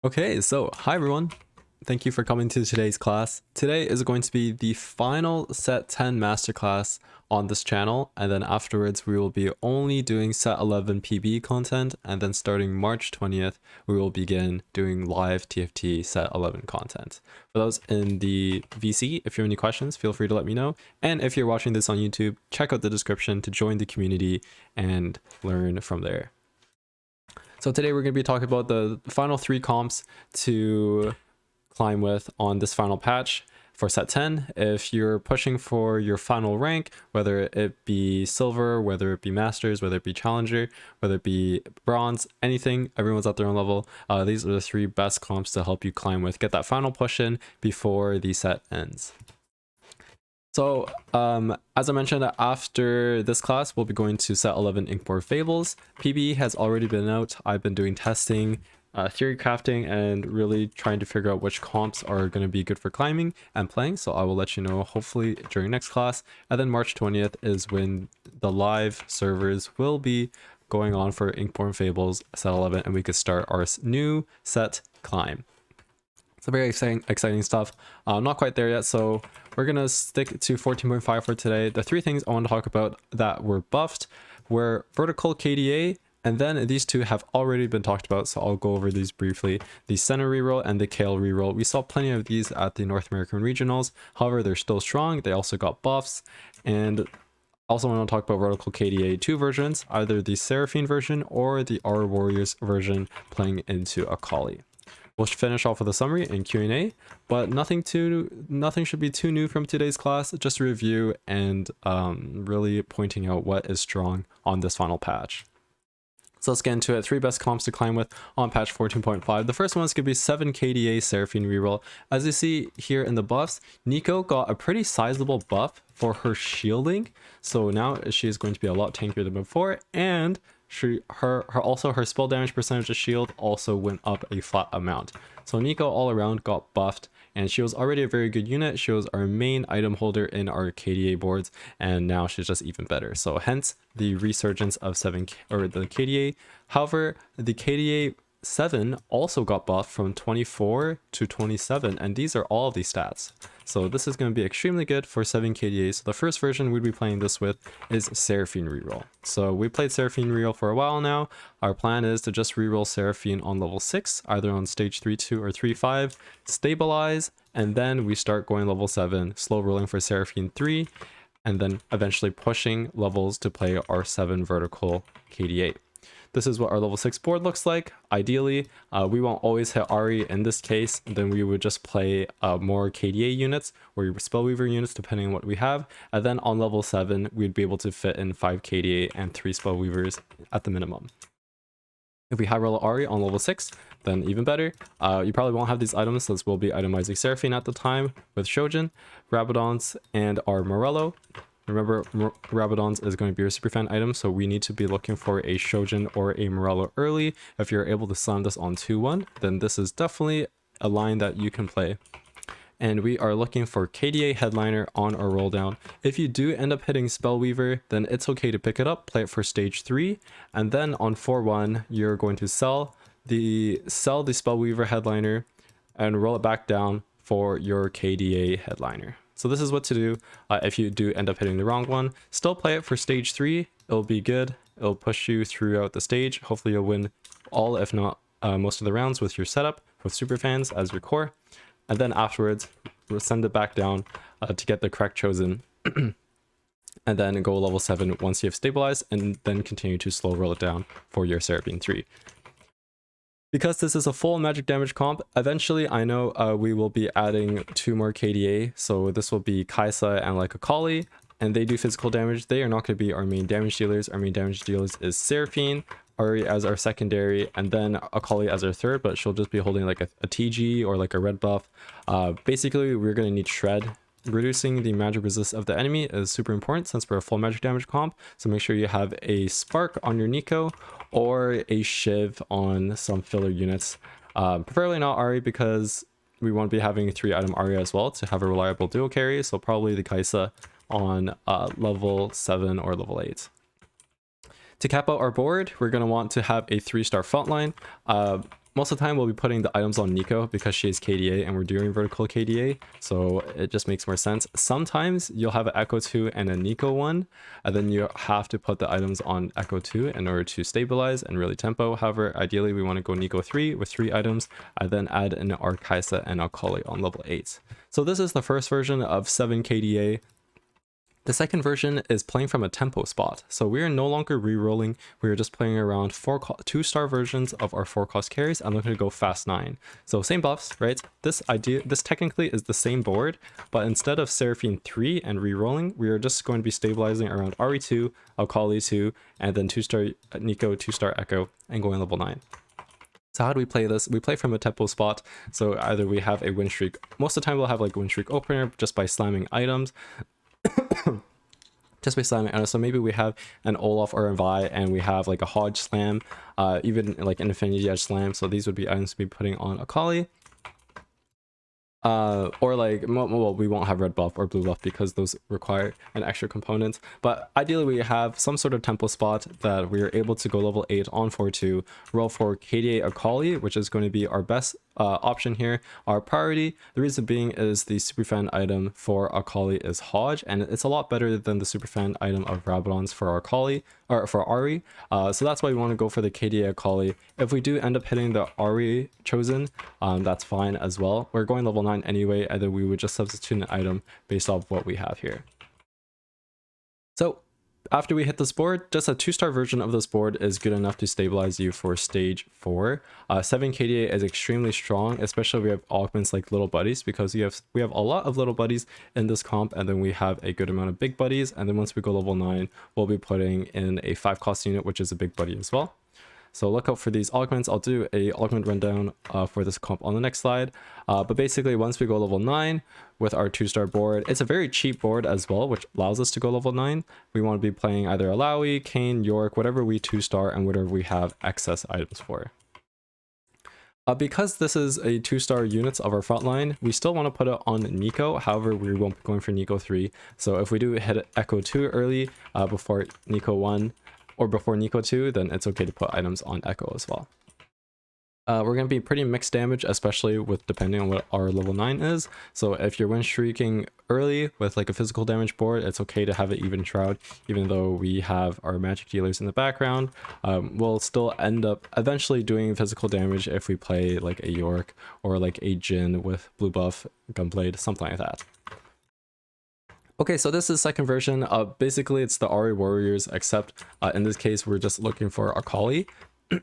Okay, so hi everyone. Thank you for coming to today's class. Today is going to be the final set 10 masterclass on this channel, and then afterwards we will be only doing set 11 PB content, and then starting March 20th we will begin doing live TFT set 11 content. For those in the VC, if you have any questions, feel free to let me know. And if you're watching this on YouTube, check out the description to join the community and learn from there. So today we're going to be talking about the final 3 comps to climb with on this final patch for set 10. If you're pushing for your final rank, whether it be silver, whether it be masters, whether it be challenger, whether it be bronze, anything, everyone's at their own level. These are the 3 best comps to help you climb with. Get that final push in before the set ends. So, as I mentioned, after this class, we'll be going to set 11 Inkborn Fables. PB has already been out. I've been doing testing, theory crafting, and really trying to figure out which comps are going to be good for climbing and playing. So I will let you know hopefully during next class. And then March 20th is when the live servers will be going on for Inkborn Fables set 11, and we could start our new set climb. It's very exciting stuff. Not quite there yet, so we're gonna stick to 14.5 for today. The 3 things I want to talk about that were buffed were vertical KDA, and then these 2 have already been talked about, so I'll go over these briefly. The Senna Reroll and the Kayle Reroll. We saw plenty of these at the North American Regionals. However, they're still strong. They also got buffs, and also want to talk about vertical KDA 2 versions, either the Seraphine version or the R Warriors version playing into Akali. We'll finish off with a summary and Q&A, but nothing should be too new from today's class, just a review and really pointing out what is strong on this final patch. So let's get into it. 3 best comps to climb with on patch 14.5. The first one is going to be 7 KDA Seraphine Reroll. As you see here in the buffs, Neeko got a pretty sizable buff for her shielding. So now she is going to be a lot tankier than before, and her spell damage percentage of shield also went up a flat amount. So Neeko all around got buffed, and she was already a very good unit. She was our main item holder in our KDA boards, and now she's just even better. So hence the resurgence of the KDA. However, the KDA 7 also got buffed from 24 to 27, and these are all of the stats. So this is going to be extremely good for 7 KDA. So the first version we'd be playing this with is Seraphine Reroll. So we played Seraphine Reroll for a while now. Our plan is to just reroll Seraphine on level 6, either on stage 3-2 or 3-5, stabilize, and then we start going level 7, slow rolling for Seraphine 3, and then eventually pushing levels to play our 7 vertical KDA. This is what our level 6 board looks like. Ideally, we won't always hit Ahri in this case. Then we would just play more KDA units or Spellweaver units, depending on what we have. And then on level 7, we'd be able to fit in 5 KDA and 3 Spellweavers at the minimum. If we high roll Ahri on level 6, then even better. You probably won't have these items, since we'll be itemizing Seraphine at the time with Shojin, Rabadons, and our Morello. Remember, Rabadons is going to be your superfan item, so we need to be looking for a Shojin or a Morello early. If you're able to slam this on 2-1, then this is definitely a line that you can play. And we are looking for KDA Headliner on our roll down. If you do end up hitting Spellweaver, then it's okay to pick it up, play it for stage 3, and then on 4-1, you're going to sell the Spellweaver Headliner and roll it back down for your KDA Headliner. So this is what to do if you do end up hitting the wrong one. Still play it for stage 3. It'll be good. It'll push you throughout the stage. Hopefully you'll win all, if not most of the rounds with your setup with superfans as your core. And then afterwards, we'll send it back down to get the correct chosen. And then go level 7 once you have stabilized, and then continue to slow roll it down for your Seraphine 3. Because this is a full magic damage comp, eventually I know we will be adding 2 more KDA. So this will be Kaisa and like Akali, and they do physical damage. They are not going to be our main damage dealers. Our main damage dealers is Seraphine, Ahri as our secondary, and then Akali as our third, but she'll just be holding like a TG or like a red buff. Basically, we're going to need Shred. Reducing the magic resist of the enemy is super important since we're a full magic damage comp, so make sure you have a Spark on your Neeko or a Shiv on some filler units. Preferably not Ahri, because we want to be having 3 item Ahri as well to have a reliable duo carry, so probably the Kaisa on level 7 or level 8. To cap out our board, we're going to want to have a 3-star front line. most of the time we'll be putting the items on Nico because she is KDA and we're doing vertical KDA, so it just makes more sense. Sometimes you'll have an Echo 2 and a Nico 1, and then you have to put the items on Echo 2 in order to stabilize and really tempo. However, ideally we want to go Nico 3 with 3 items, and then add an Arkaisa and Akali on level 8. So this is the first version of 7 KDA. The second version is playing from a tempo spot. So we are no longer re-rolling. We are just playing around 2-star versions of our 4-cost carries and looking to go fast 9. So same buffs, right? This technically is the same board, but instead of Seraphine 3 and re-rolling, we are just going to be stabilizing around Ahri 2, Akali 2, and then 2-star Nico, 2-star Echo, and going level 9. So how do we play this? We play from a tempo spot. So either we have a win streak. Most of the time we'll have like win streak opener just by slamming items. Just by slamming. So maybe we have an Olaf or a Vi, and we have like a Hodge slam, even like an Infinity Edge slam. So these would be items to be putting on Akali. Or like, well, we won't have red buff or blue buff because those require an extra component. But ideally we have some sort of tempo spot that we are able to go level 8 on 4-2, roll for KDA Akali, which is going to be our best option here, our priority. The reason being is the superfan item for Akali is Hodge, and it's a lot better than the superfan item of Rabadon's for Akali, or for Ahri. So that's why we want to go for the KDA Akali. If we do end up hitting the Ahri chosen, that's fine as well. We're going level 9 anyway, and then we would just substitute an item based off what we have here. So after we hit this board, just a 2-star version of this board is good enough to stabilize you for stage 4. 7 KDA is extremely strong, especially if we have augments like little buddies, because we have a lot of little buddies in this comp, and then we have a good amount of big buddies. And then once we go level 9, we'll be putting in a 5-cost unit, which is a big buddy as well. So look out for these augments. I'll do a augment rundown for this comp on the next slide. But basically, once we go level 9 with our 2-star board, it's a very cheap board as well, which allows us to go level 9. We want to be playing either Alawi, Kayn, York, whatever we 2-star, and whatever we have excess items for. Because this is a 2-star units of our front line, we still want to put it on Nico. However, we won't be going for Nico 3. So if we do hit Echo 2 early before Nico 1, or before Nico 2, then it's okay to put items on Echo as well. We're going to be pretty mixed damage, especially with depending on what our level 9 is. So if you're win streaking early with like a physical damage board, it's okay to have an even shroud, even though we have our magic dealers in the background. We'll still end up eventually doing physical damage if we play like a York or like a Jhin with blue buff, Gunblade, something like that. Okay, so this is the second version. Basically, it's the Ahri Warriors, except in this case, we're just looking for Akali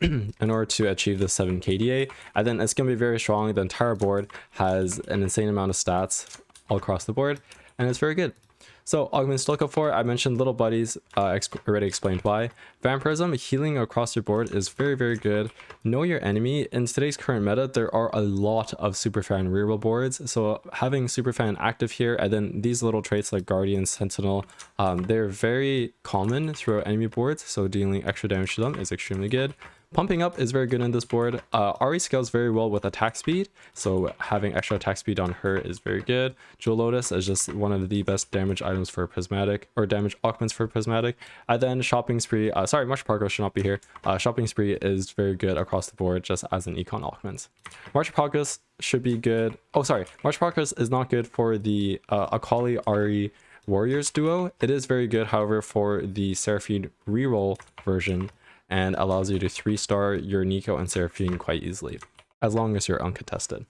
in order to achieve the 7 KDA. And then it's going to be very strong. The entire board has an insane amount of stats all across the board, and it's very good. So augments to look out for, I mentioned little buddies, already explained why. Vampirism, healing across your board is very, very good. Know your enemy. In today's current meta, there are a lot of Superfan reroll boards. So having Superfan active here, and then these little traits like Guardian, Sentinel, they're very common throughout enemy boards. So dealing extra damage to them is extremely good. Pumping up is very good in this board. Ahri scales very well with attack speed, so having extra attack speed on her is very good. Jewel Lotus is just one of the best damage items for Prismatic, or damage augments for Prismatic. And then Shopping Spree, sorry, March Progress should not be here. Shopping Spree is very good across the board just as an econ augment. March Progress should be good. Oh, sorry, March Progress is not good for the Akali Ahri Warriors duo. It is very good, however, for the Seraphine Reroll version, and allows you to 3-star your Nico and Seraphine quite easily, as long as you're uncontested.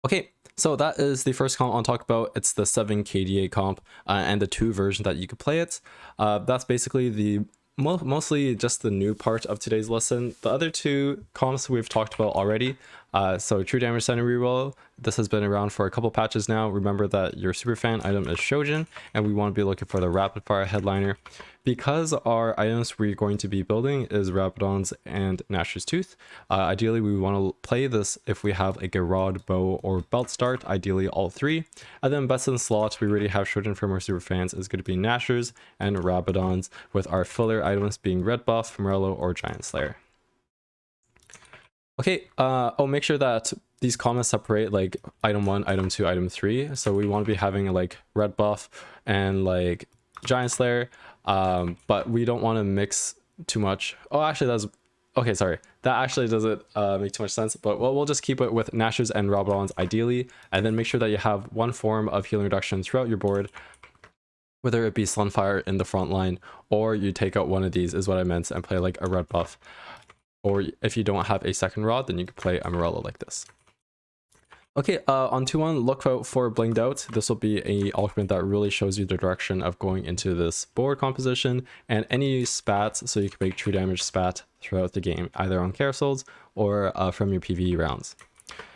Okay, so that is the first comp I'll talk about. It's the 7 KDA comp and the 2 versions that you could play it. That's basically the mostly just the new part of today's lesson. The other 2 comps we've talked about already. So True Damage Senna Reroll, this has been around for a couple patches now. Remember that your superfan item is Shojin, and we want to be looking for the rapid fire headliner. Because our items we're going to be building is Rabadon's and Nashor's Tooth, ideally we want to play this if we have like a rod, bow, or belt start, ideally all 3. And then best in slot, we already have Shojin from our superfans, is going to be Nashor's and Rabadon's, with our filler items being Red Buff, Morello, or Giant Slayer. Okay, make sure that these comments separate like item 1, item 2, item 3. So we want to be having like Red Buff and like Giant Slayer, but we don't want to mix too much. Oh, actually Okay, sorry. That actually doesn't make too much sense, but we'll just keep it with Nash's and Rabadon's ideally, and then make sure that you have one form of healing reduction throughout your board, whether it be Sunfire in the front line, or you take out one of these is what I meant and play like a red buff. Or if you don't have a second rod, then you can play Umbrella like this. Okay, on 2-1, look out for Blinged Out. This will be a augment that really shows you the direction of going into this board composition and any spats, so you can make true damage spat throughout the game, either on carousels or from your PvE rounds.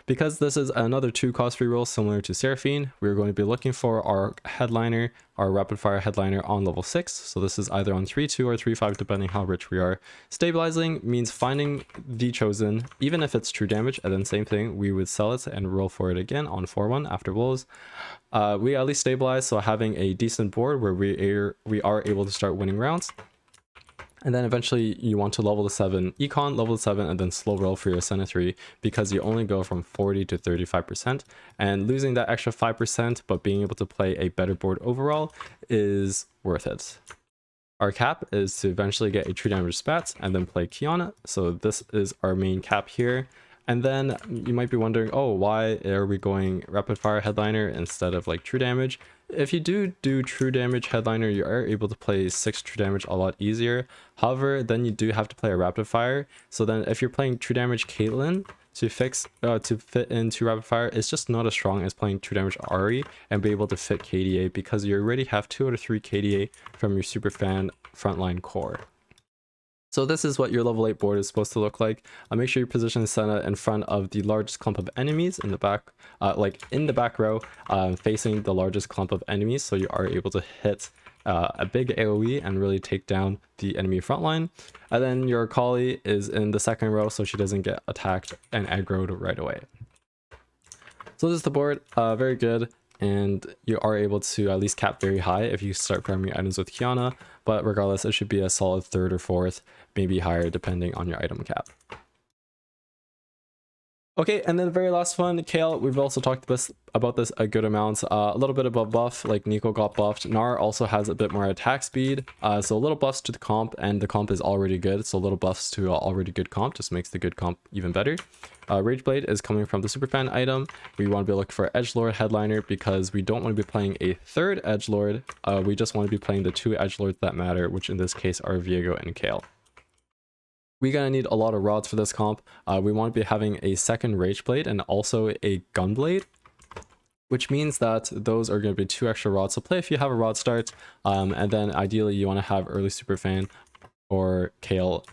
Because this is another 2-cost reroll similar to Seraphine, we're going to be looking for our headliner, our rapid fire headliner on level 6. So this is either on 3-2 or 3-5 depending how rich we are. Stabilizing means finding the chosen, even if it's true damage, and then same thing, we would sell it and roll for it again on 4-1 after blows. We at least stabilize, so having a decent board where we are able to start winning rounds. And then eventually you want to level to 7 econ, level to 7, and then slow roll for your Senna 3 because you only go from 40 to 35%. And losing that extra 5% but being able to play a better board overall is worth it. Our cap is to eventually get a true damage spat and then play Kiana. So this is our main cap here. And then you might be wondering, oh, why are we going rapid fire headliner instead of like true damage? If you do true damage headliner, you are able to play 6 true damage a lot easier. However, then you do have to play a rapid fire. So then if you're playing true damage Caitlyn to fit into rapid fire, it's just not as strong as playing true damage Ahri and be able to fit KDA because you already have 2 out of 3 KDA from your super fan frontline core. So this is what your level 8 board is supposed to look like. Make sure you position Senna in front of the largest clump of enemies in the back, like in the back row, facing the largest clump of enemies, so you are able to hit a big AoE and really take down the enemy front line. And then your Akali is in the second row, so she doesn't get attacked and aggroed right away. So this is the board, very good. And you are able to at least cap very high if you start farming items with Kiana, but regardless, it should be a solid 3rd or 4th, maybe higher depending on your item cap. Okay, and then the very last one, Kayle. We've also talked about this a good amount. A little bit above buff, like Nico got buffed. Gnar also has a bit more attack speed, so a little buffs to the comp, and the comp is already good, so little buffs to already good comp just makes the good comp even better. Rageblade is coming from the superfan item. We want to be looking for Edgelord headliner because we don't want to be playing a 3rd Edgelord. We just want to be playing the 2 Edgelords that matter, which in this case are Viego and Kayle. We're gonna need a lot of rods for this comp. We want to be having a 2nd Rageblade and also a Gunblade, which means that those are going to be 2 extra rods. So play if you have a rod start, and then ideally you want to have early superfan or Kayle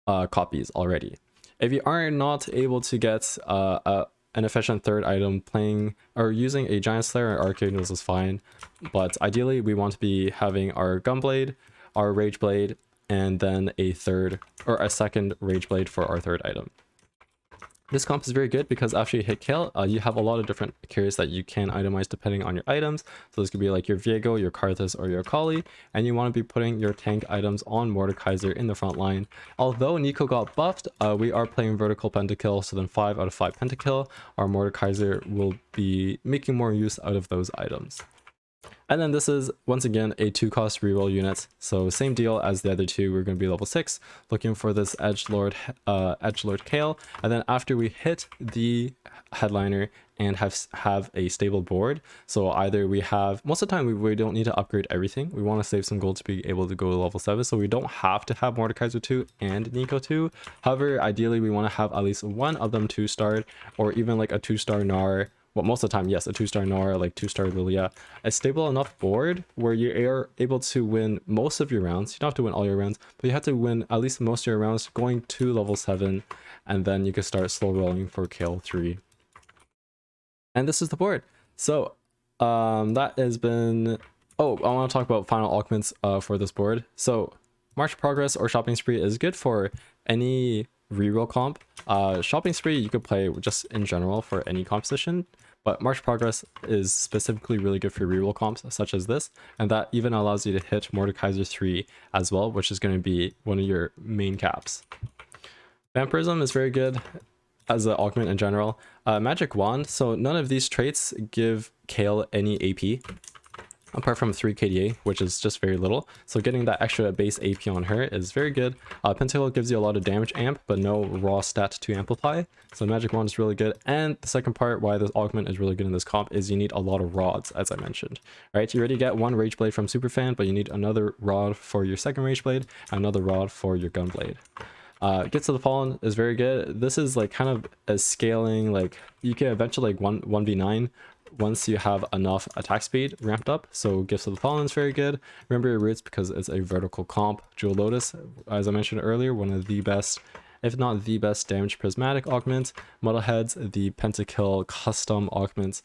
copies already. If you are not able to get an efficient 3rd item, playing or using a Giant Slayer or Arcade Noodles is fine, but ideally we want to be having our Gunblade, our Rageblade, and then a 2nd Rageblade for our 3rd item. This comp is very good because after you hit Kayle, you have a lot of different carries that you can itemize depending on your items. So this could be like your Viego, your Karthus, or your Akali, and you want to be putting your tank items on Mordekaiser in the front line. Although Nico got buffed, we are playing vertical Pentakill, so then 5 out of 5 Pentakill. Our Mordekaiser will be making more use out of those items. And then this is, once again, a 2-cost reroll unit. So same deal as the other 2, we're going to be level 6, looking for this Edgelord Kayle. And then after we hit the headliner and have a stable board, so either we have, most of the time we don't need to upgrade everything. We want to save some gold to be able to go to level 7, so we don't have to have Mordekaiser 2 and Nico 2. However, ideally we want to have at least one of them 2-starred, or even like a 2-star Gnar. Well, most of the time, yes, a 2-star Gnar, like 2-star Lilia. A stable enough board where you are able to win most of your rounds. You don't have to win all your rounds, but you have to win at least most of your rounds going to level 7, and then you can start slow rolling for Kayle 3. And this is the board. So that has been... Oh, I want to talk about final augments for this board. So March Progress or Shopping Spree is good for any reroll comp. Shopping Spree you could play just in general for any composition, but March Progress is specifically really good for reroll comps such as this, and that even allows you to hit Mordekaiser 3 as well, which is going to be one of your main caps. Vampirism is very good as an augment in general. Magic Wand, so none of these traits give Kayle any AP. apart from 3 KDA, which is just very little. So getting that extra base AP on her is very good. Pentakill gives you a lot of damage amp, but no raw stat to amplify. So Magic Wand is really good. And the second part why this augment is really good in this comp is you need a lot of rods, as I mentioned. Right, you already get one Rage Blade from Superfan, but you need another rod for your second Rage Blade, and another rod for your Gunblade. Gets to the Fallen is very good. This is like kind of a scaling, like you can eventually like 1v9 once you have enough attack speed ramped up. So Gifts of the Fallen is very good. Remember your roots because it's a vertical comp. Jewel Lotus, as I mentioned earlier, one of the best, if not the best, damage prismatic augment. Muddleheads, the Pentakill custom augments.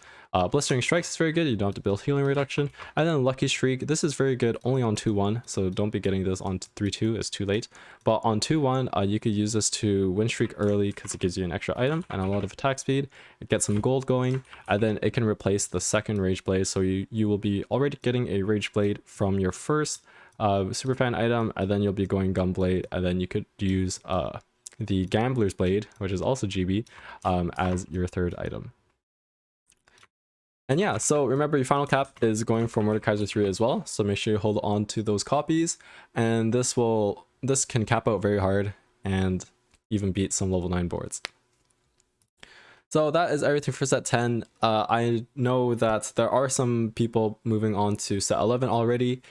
Blistering Strikes is very good, you don't have to build healing reduction. And then Lucky Shriek, this is very good only on 2-1, so don't be getting this on 3-2, it's too late. But on 2-1, you could use this to win streak early because it gives you an extra item and a lot of attack speed. It gets some gold going, and then it can replace the second Rage Blade, so you will be already getting a Rage Blade from your first Superfan item, and then you'll be going Gunblade, and then you could use the Gambler's Blade, which is also GB, as your third item. And yeah, so remember your final cap is going for Mordekaiser 3 as well, so make sure you hold on to those copies, and this can cap out very hard and even beat some level 9 boards. So that is everything for set 10. I know that there are some people moving on to set 11 already.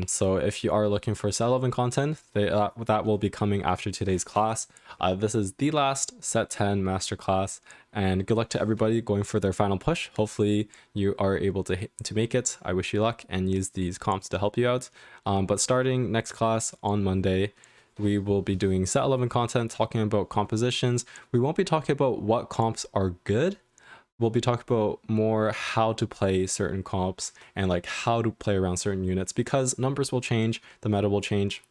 So if you are looking for set 11 content, that will be coming after today's class. This is the last set 10 masterclass, and good luck to everybody going for their final push. Hopefully you are able to make it. I wish you luck and use these comps to help you out. But starting next class on Monday, we will be doing set 11 content, talking about compositions. We won't be talking about what comps are good. We'll be talking about more how to play certain comps and like how to play around certain units, because numbers will change, the meta will change,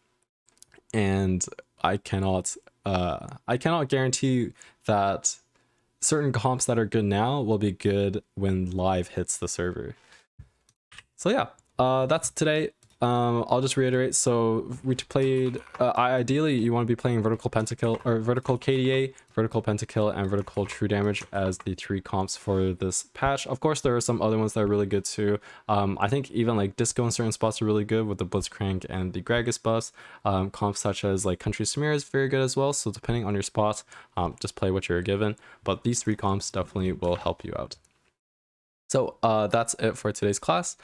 and I cannot guarantee that certain comps that are good now will be good when live hits the server. So yeah, that's today. I'll just reiterate, so we played, ideally you want to be playing vertical Pentakill, or vertical KDA, vertical Pentakill, and vertical True Damage as the 3 comps for this patch. Of course there are some other ones that are really good too. I think even like Disco in certain spots are really good with the Blitzcrank and the Gragas buffs. Comps such as like Country Samir is very good as well, so depending on your spot, just play what you're given, but these 3 comps definitely will help you out. So that's it for today's class.